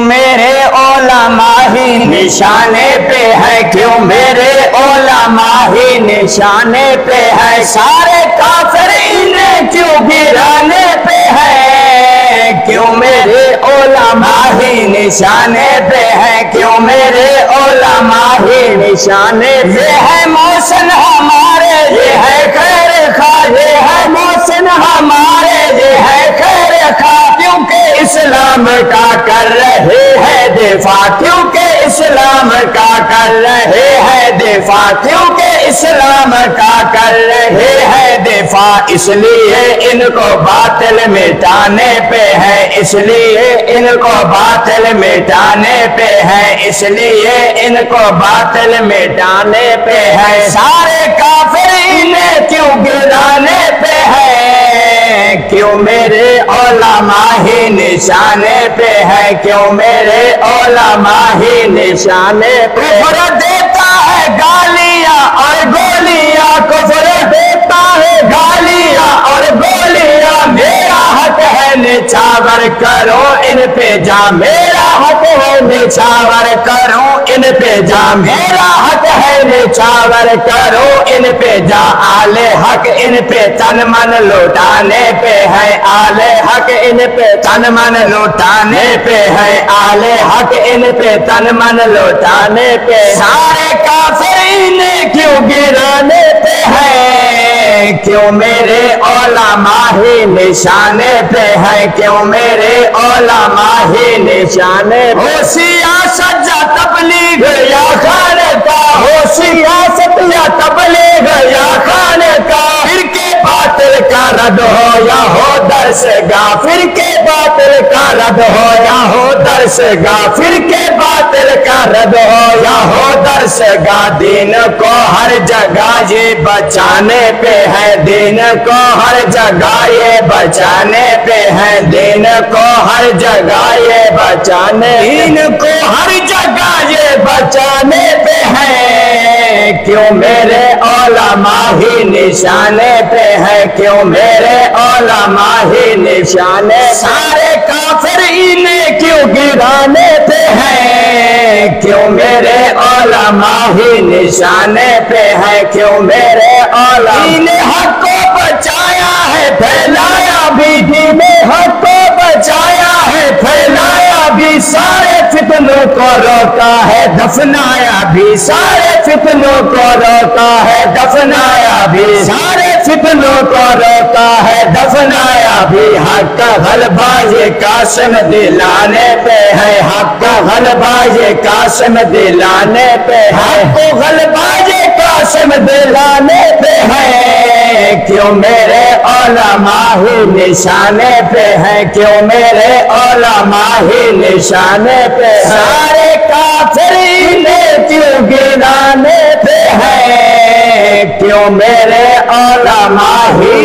میرے علماء ہی نشانے پہ ہے، کیوں میرے علماء ہی نشانے پہ ہے، سارے کافر انہیں کیوں گرانے پہ ہے، کیوں میرے علماء ہی نشانے پہ ہے، کیوں میرے علماء ہی نشانے پہ ہے، محسن ہمارے یہ ہے خیر خواہ، یہ ہے محسن ہمارے یہ ہے خیر خواہ، کیونکہ اسلام کا کر رہے ہیں دفاع، کیونکہ اسلام کا کر رہے ہیں دفاع، کیونکہ اسلام کا کر رہے ہیں دفاع، اس لیے ان کو باطل مٹانے پہ ہے، اس لیے ان کو باطل مٹانے پہ ہے، اس لیے ان کو باطل مٹانے پہ ہے، سارے کافر انہیں کیوں گرانے پہ ہے، کیوں میرے علماء ہی نشانے پہ ہے، کیوں میرے علماء ہی نشانے پہ، کفر دیتا ہے گالیاں اور گولیاں، کفر دیتا ہے گالیاں اور گولیاں، میرا حق ہے نچھاور کرو ان پہ جا، میرا حق ہے نچھاور کرو ان پہ جا، میرا حق ہے نچھاور کرو ان پہ جا، آل حق ان پہ تن من لوٹانے پہ ہے، آل حق ان پہ تن من لوٹانے پہ ہے، آل حق ان پہ تن من لوٹانے پہ، سارے کافر انہیں کیوں گرانے پہ ہے، کیوں میرے علماء ہی نشانے پہ ہے، کیوں میرے علماء ہی نشانے پہ، ہو سیاست یا تبلیغ یا خانقاہ، ہو سیاست یا تبلیغ یا خانقاہ، فرقے باطل کا رد ہو یا ہو درس گاہ، فرقے باطل کا رد ہو یا ہو درس گاہ، فرقے باطل کا رد ہو یا ہو درس گاہ، دین کو ہر جگہ یہ بچانے پہ ہے، دین کو ہر جگہ یہ بچانے پہ ہے، دین کو ہر جگہ یہ بچانے، دین کو ہر جگہ یہ بچانے پہ ہے، کیوں میرے علماء ہی نشانے پہ ہے، کیوں میرے علماء ہی نشانے، سارے کافر انہیں کیوں گرانے پہ ہے، کیوں میرے علماء ہی نشانے پہ ہے، کیوں میرے علماء انہیں حق کو بچایا ہے، پھیلایا بھی، دین حق کو بچایا ہے، پھیلایا بھی، سارے فتنوں کو روکا ہے، دفنایا بھی، سارے فتنوں کو روکا ہے، دفنایا بھی، سارے فتنوں کو روکا ہے، دفنایا بھی، حق کا غلبہ یہ قاسم دلانے پہ ہے، حق کا غلبہ یہ قاسم دلانے پہ ہے، حق کو غلبہ یہ قاسم دلانے پہ ہے، کیوں میرے علماء ہی نشانے پہ ہے، کیوں میرے علماء ہی نشانے پہ ہے، سارے کافر انہیں کیوں گرانے پہ ہے، کیوں میرے علماء ہی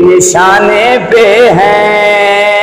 نشانے پہ ہیں۔